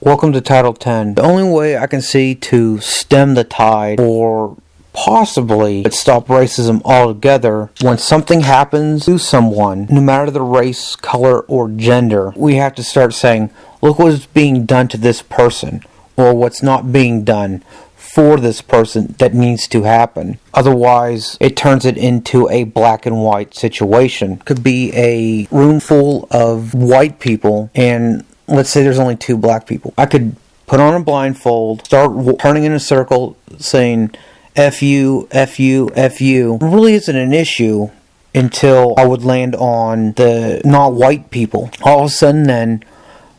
Welcome to Title 10. The only way I can see to stem the tide or possibly stop racism altogether, when something happens to someone, no matter the race, color, or gender, we have to start saying, look what is being done to this person, or what's not being done for this person that needs to happen. Otherwise, it turns it into a black and white situation. Could be a room full of white people, and let's say there's only 2 black people. I could put on a blindfold, start turning in a circle, saying, F you, F you, F you. It really isn't an issue until I would land on the not white people. All of a sudden then,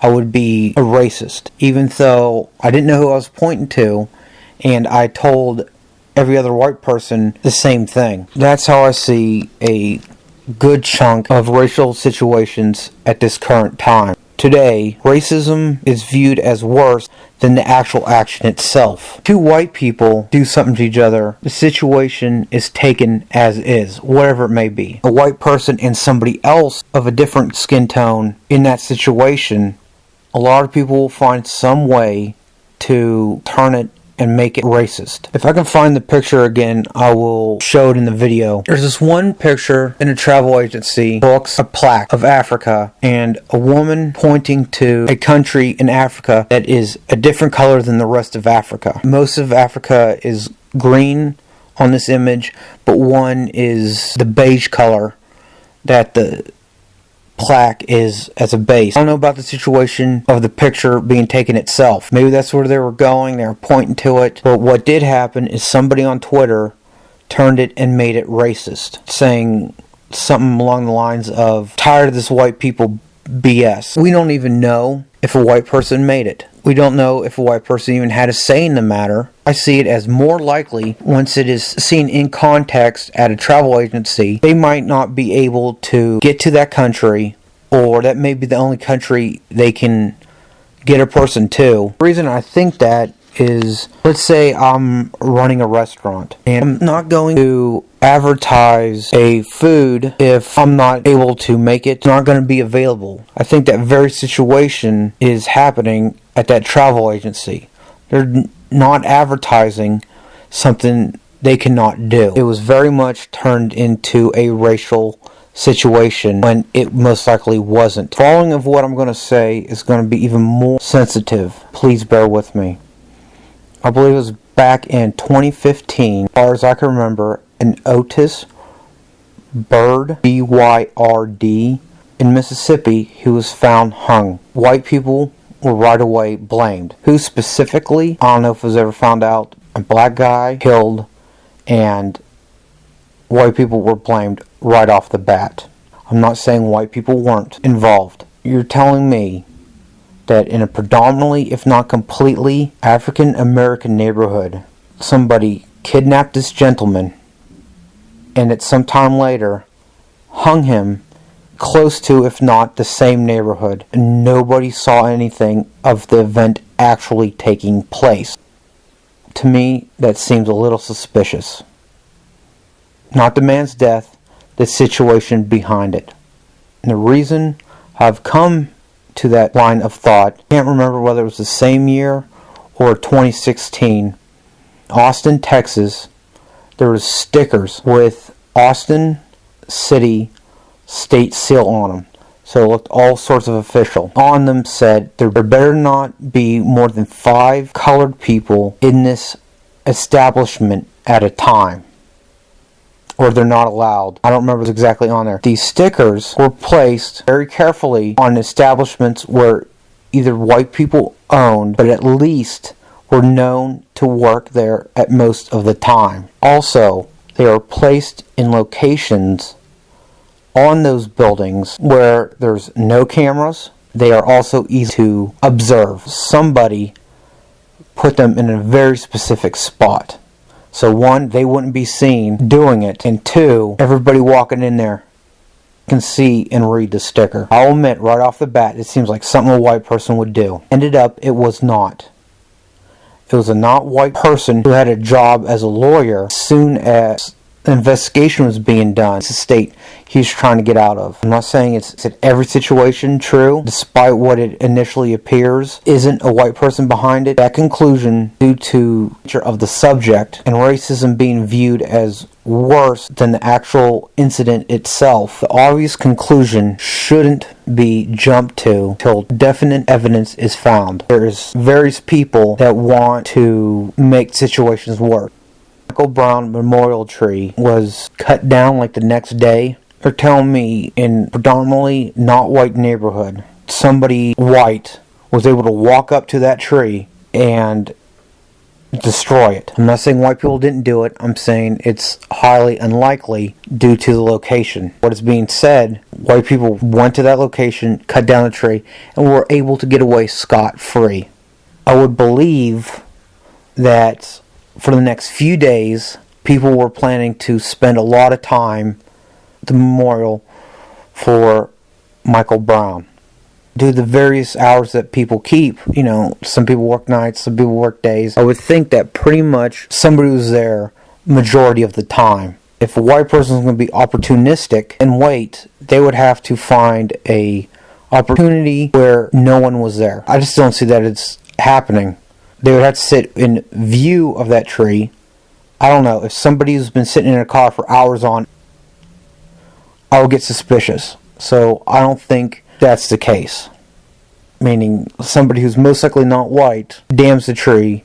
I would be a racist, even though I didn't know who I was pointing to, and I told every other white person the same thing. That's how I see a good chunk of racial situations at this current time. Today, racism is viewed as worse than the actual action itself. 2 white people do something to each other, the situation is taken as is, whatever it may be. A white person and somebody else of a different skin tone in that situation, a lot of people will find some way to turn it and make it racist. If I can find the picture again, I will show it in the video. There's this one picture in a travel agency books a plaque of Africa and a woman pointing to a country in Africa that is a different color than the rest of Africa. Most of Africa is green on this image, but one is the beige color that the plaque is as a base. I don't know about the situation of the picture being taken itself. Maybe that's where they were going, they were pointing to it. But what did happen is somebody on Twitter turned it and made it racist, saying something along the lines of, tired of this white people BS. We don't even know if a white person made it. We don't know if a white person even had a say in the matter. I see it as more likely, once it is seen in context at a travel agency, they might not be able to get to that country, or that may be the only country they can get a person to. The reason I think that is, let's say I'm running a restaurant and I'm not going to advertise a food if I'm not able to make it. It's not going to be available. I think that very situation is happening at that travel agency. They're not advertising something they cannot do. It was very much turned into a racial situation when it most likely wasn't. Following of what I'm going to say is going to be even more sensitive. Please bear with me. I believe it was back in 2015, as far as I can remember, an Otis Byrd, B-Y-R-D, in Mississippi, who was found hung. White people were right away blamed. Who specifically? I don't know if it was ever found out. A black guy killed, and white people were blamed right off the bat. I'm not saying white people weren't involved. You're telling me that in a predominantly, if not completely, African American neighborhood, somebody kidnapped this gentleman and at some time later hung him close to, if not the same neighborhood, and nobody saw anything of the event actually taking place. To me, that seems a little suspicious. Not the man's death, the situation behind it. And the reason I've come to that line of thought, I can't remember whether it was the same year or 2016, Austin, Texas, there was stickers with Austin City state seal on them. So it looked all sorts of official. On them said, there better not be more than 5 colored people in this establishment at a time, or they're not allowed. I don't remember what's exactly on there. These stickers were placed very carefully on establishments where either white people owned, but at least were known to work there at most of the time. Also, they are placed in locations on those buildings where there's no cameras. They are also easy to observe. Somebody put them in a very specific spot. So 1, they wouldn't be seen doing it, and 2, everybody walking in there can see and read the sticker. I'll admit right off the bat, it seems like something a white person would do. Ended up, it was not. It was a not white person who had a job as a lawyer. As soon as an investigation was being done. It's a state he's trying to get out of. I'm not saying it's in every situation true, despite what it initially appears. Isn't a white person behind it? That conclusion, due to the nature of the subject and racism being viewed as worse than the actual incident itself, the obvious conclusion shouldn't be jumped to till definite evidence is found. There's various people that want to make situations worse. Michael Brown memorial tree was cut down like the next day. They're telling me in predominantly not white neighborhood, somebody white was able to walk up to that tree and destroy it. I'm not saying white people didn't do it. I'm saying it's highly unlikely due to the location. What is being said, white people went to that location, cut down the tree, and were able to get away scot-free. I would believe that for the next few days, people were planning to spend a lot of time at the memorial for Michael Brown. Due to the various hours that people keep, some people work nights, some people work days, I would think that pretty much somebody was there majority of the time. If a white person is going to be opportunistic and wait, they would have to find a opportunity where no one was there. I just don't see that it's happening. They would have to sit in view of that tree. I don't know, if somebody who's been sitting in a car for hours on, I would get suspicious. So I don't think that's the case. Meaning somebody who's most likely not white dams the tree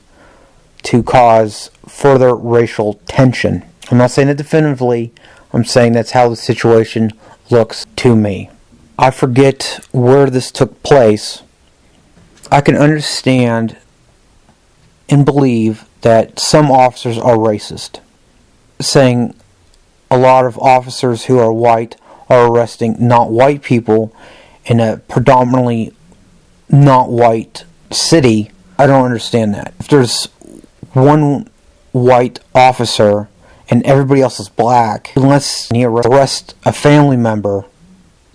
to cause further racial tension. I'm not saying it definitively. I'm saying that's how the situation looks to me. I forget where this took place. I can understand and believe that some officers are racist, saying a lot of officers who are white are arresting not white people in a predominantly not white city. I don't understand that. If there's one white officer and everybody else is black, unless he arrests a family member,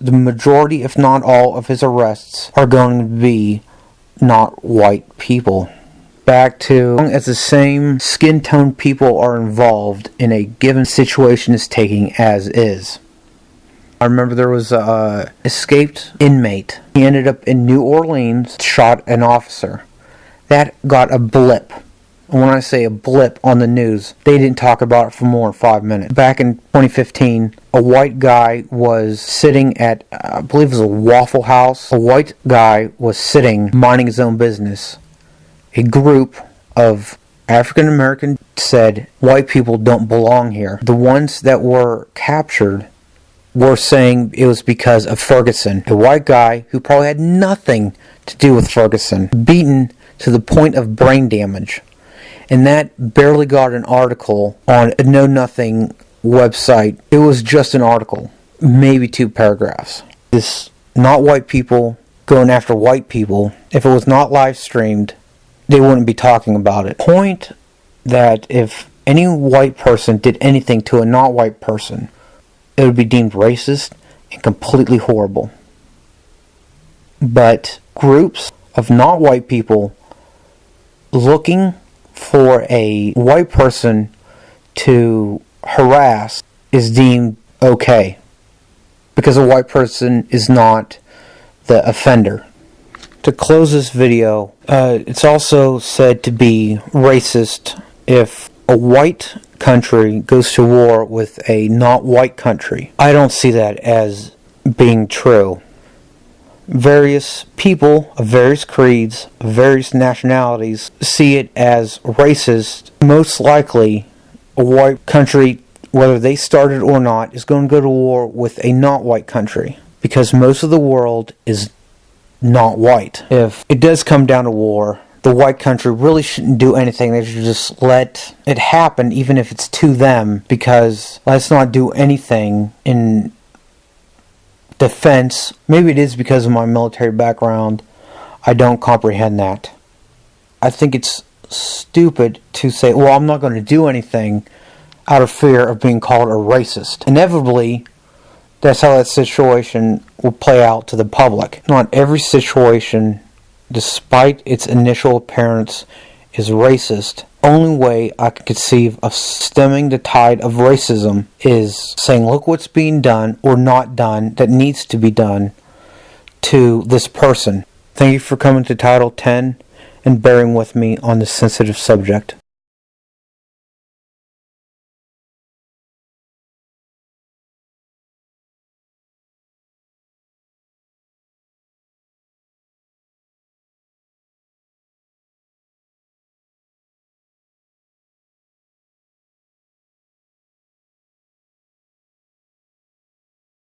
the majority, if not all, of his arrests are going to be not white people. Back to, as the same skin tone people are involved in a given situation is taking as is. I remember there was a escaped inmate. He ended up in New Orleans, shot an officer. That got a blip. And when I say a blip on the news, they didn't talk about it for more than 5 minutes. Back in 2015, a white guy was sitting at, I believe it was a Waffle House. A white guy was sitting, minding his own business. A group of African Americans said, white people don't belong here. The ones that were captured were saying it was because of Ferguson. A white guy who probably had nothing to do with Ferguson. Beaten to the point of brain damage. And that barely got an article on a Know Nothing website. It was just an article. Maybe 2 paragraphs. This not white people going after white people. If it was not live streamed, they wouldn't be talking about it. Point that if any white person did anything to a not white person, it would be deemed racist and completely horrible. But groups of not white people looking for a white person to harass is deemed okay, because a white person is not the offender. To close this video, it's also said to be racist if a white country goes to war with a not white country. I don't see that as being true. Various people of various creeds, of various nationalities see it as racist. Most likely, a white country, whether they started or not, is going to go to war with a not white country, because most of the world is not white. If it does come down to war, the white country really shouldn't do anything. They should just let it happen, even if it's to them, because let's not do anything in defense. Maybe it is because of my military background. I don't comprehend that. I think it's stupid to say, well, I'm not going to do anything out of fear of being called a racist. Inevitably, that's how that situation will play out to the public. Not every situation, despite its initial appearance is racist. Only way I can conceive of stemming the tide of racism is saying, look what's being done or not done that needs to be done to this person. Thank you for coming to Title 10 and bearing with me on this sensitive subject.